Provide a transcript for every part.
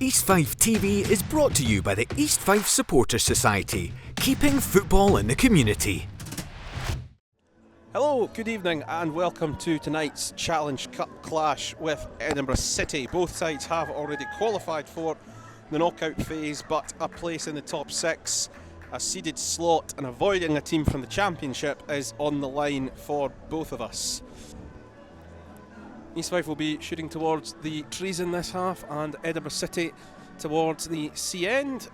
East Fife TV is brought to you by the East Fife Supporters Society, keeping football in the community. Hello, good evening and welcome to tonight's Challenge Cup clash with Edinburgh City. Both sides have already qualified for the knockout phase, but a place in the top six, a seeded slot and avoiding a team from the Championship is on the line for both of us. East Fife will be shooting towards the trees in this half and Edinburgh City towards the sea end.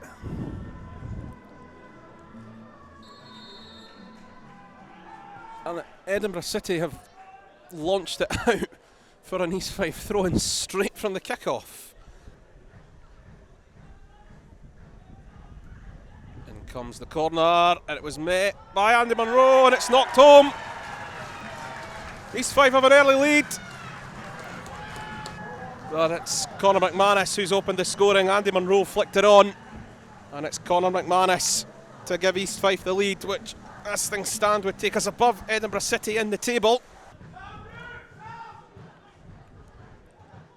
And Edinburgh City have launched it out for an East Fife throw-in straight from the kickoff. In comes the corner, and it was met by Andy Munro, and it's knocked home. East Fife have an early lead. But it's Conor McManus who's opened the scoring. Andy Munro flicked it on, and it's Conor McManus to give East Fife the lead, which, as things stand, would take us above Edinburgh City in the table.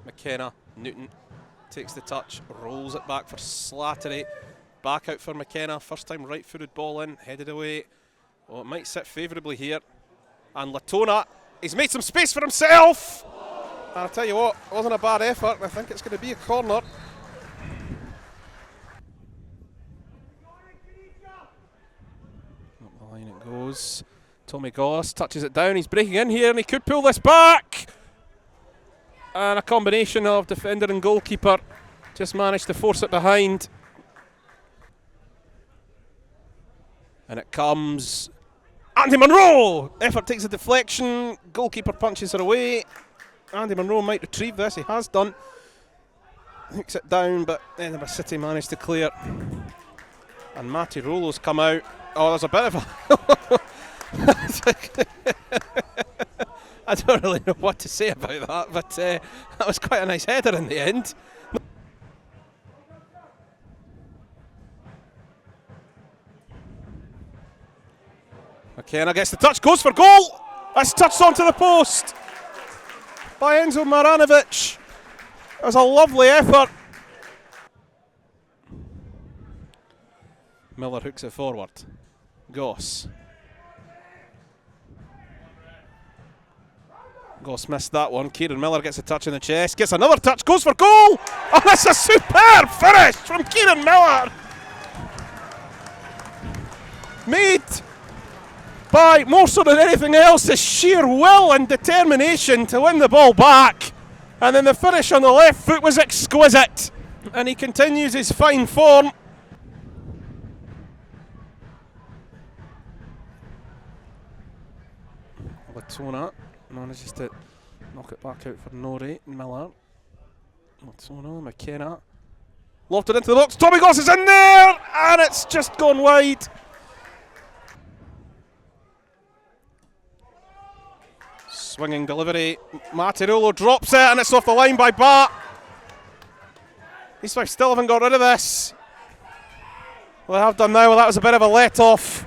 McKenna, Newton takes the touch, rolls it back for Slattery. Back out for McKenna, first time right-footed ball in, headed away. Oh, it might sit favourably here. And Latona, he's made some space for himself! And I'll tell you what, it wasn't a bad effort, and I think it's going to be a corner. Up the line it goes. Tommy Goss touches it down, he's breaking in here, and he could pull this back! And a combination of defender and goalkeeper just managed to force it behind. And it comes. Andy Munro! Effort takes a deflection, goalkeeper punches her away. Andy Munro might retrieve this, he has done. Hooks it down, but Edinburgh City managed to clear. And Matty Rolo's come out. Oh, there's a bit of a. I don't really know what to say about that, but that was quite a nice header in the end. McKenna gets the touch, goes for goal! That's touched onto the post by Enzo Maranovic. It was a lovely effort. Miller hooks it forward. Goss. Goss missed that one. Kieran Miller gets a touch in the chest, gets another touch, goes for goal! Oh, that's a superb finish from Kieran Miller! Made by, more so than anything else, the sheer will and determination to win the ball back. And then the finish on the left foot was exquisite. And he continues his fine form. Latona manages to knock it back out for Norrie. Miller. Latona, McKenna. Lofted into the box. Tommy Goss is in there! And it's just gone wide. Swinging delivery, Mattirolo drops it and it's off the line by Bart. East Fife still haven't got rid of this. Well, they have done now, well that was a bit of a let off.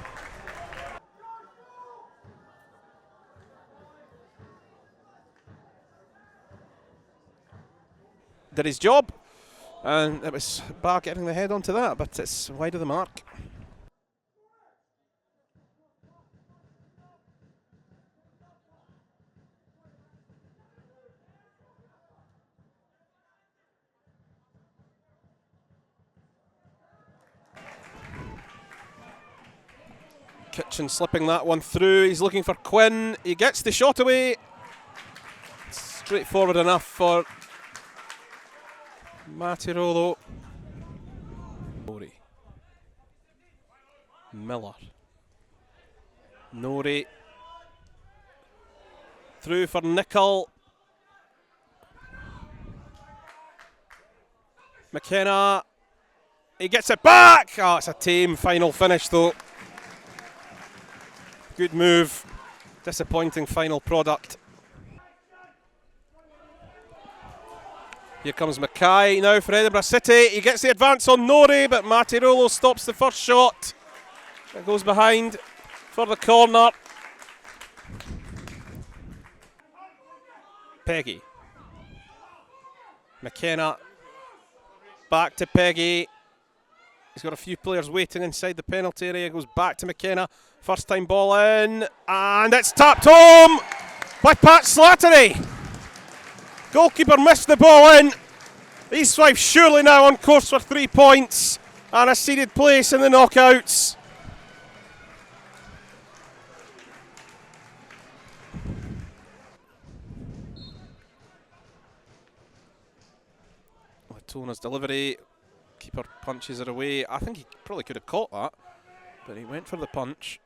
Did his job, and it was Bart getting the head onto that, but it's wide of the mark. Kitchen slipping that one through. He's looking for Quinn. He gets the shot away. Straightforward enough for Mattirolo. Miller. Norrie. Through for Nicol. McKenna. He gets it back. Oh, it's a tame final finish though. Good move, disappointing final product. Here comes Mackay now for Edinburgh City. He gets the advance on Norrie, but Mattirolo stops the first shot. It goes behind for the corner. Peggy. McKenna back to Peggy. He's got a few players waiting inside the penalty area. Goes back to McKenna. First time ball in. And it's tapped home by Pat Slattery. Goalkeeper missed the ball in. East Fife surely now on course for 3 points and a seeded place in the knockouts. Latona's delivery. Keeper punches it away. I think he probably could have caught that, but he went for the punch.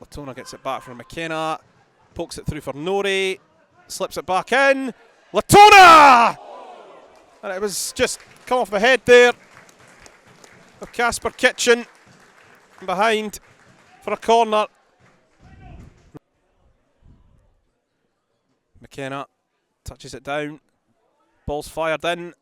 Latona gets it back from McKenna. Pokes it through for Nori. Slips it back in. Latona! And it was just come off the head there of Casper Kitchen. Behind for a corner. McKenna touches it down. Ball's fired in.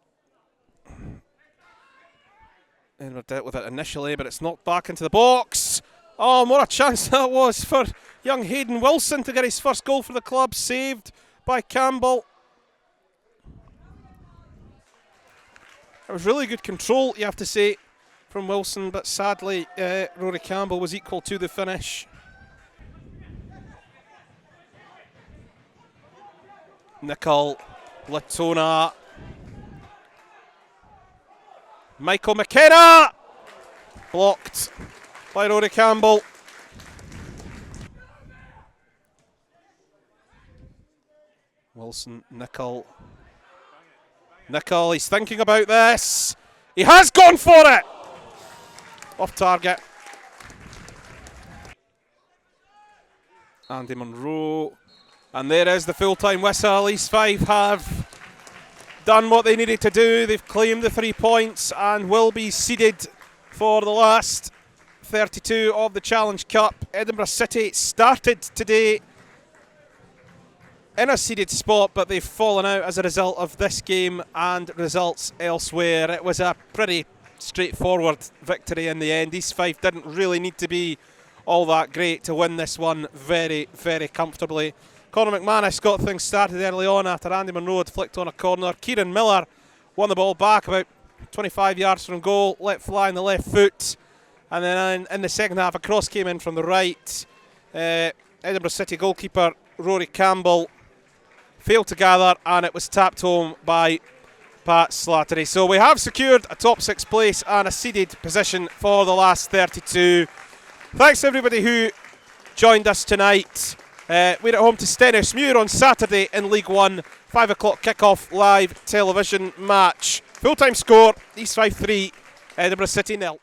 Edinburgh dealt with it initially, but it's knocked back into the box. Oh, what a chance that was for young Hayden Wilson to get his first goal for the club, saved by Campbell. It was really good control, you have to say, from Wilson, but sadly, Rory Campbell was equal to the finish. Nicol, Latona, Michael McKenna, blocked by Rory Campbell. Wilson, Nicol, he's thinking about this. He has gone for it. Off target. Andy Munro. And there is the full-time whistle. East Fife have done what they needed to do. They've claimed the 3 points and will be seeded for the last 32 of the Challenge Cup. Edinburgh City started today in a seeded spot, but they've fallen out as a result of this game and results elsewhere. It was a pretty straightforward victory in the end. East Fife didn't really need to be all that great to win this one very, very comfortably. Conor McManus got things started early on after Andy Munro had flicked on a corner. Kieran Miller won the ball back about 25 yards from goal, let fly on the left foot, and then in the second half a cross came in from the right. Edinburgh City goalkeeper Rory Campbell failed to gather, and it was tapped home by Pat Slattery. So we have secured a top 6 place and a seeded position for the last 32. Thanks to everybody who joined us tonight. We're at home to Stenhousemuir on Saturday in League 1. 5 o'clock kickoff live television match. Full-time score, East Fife 3, Edinburgh City 0.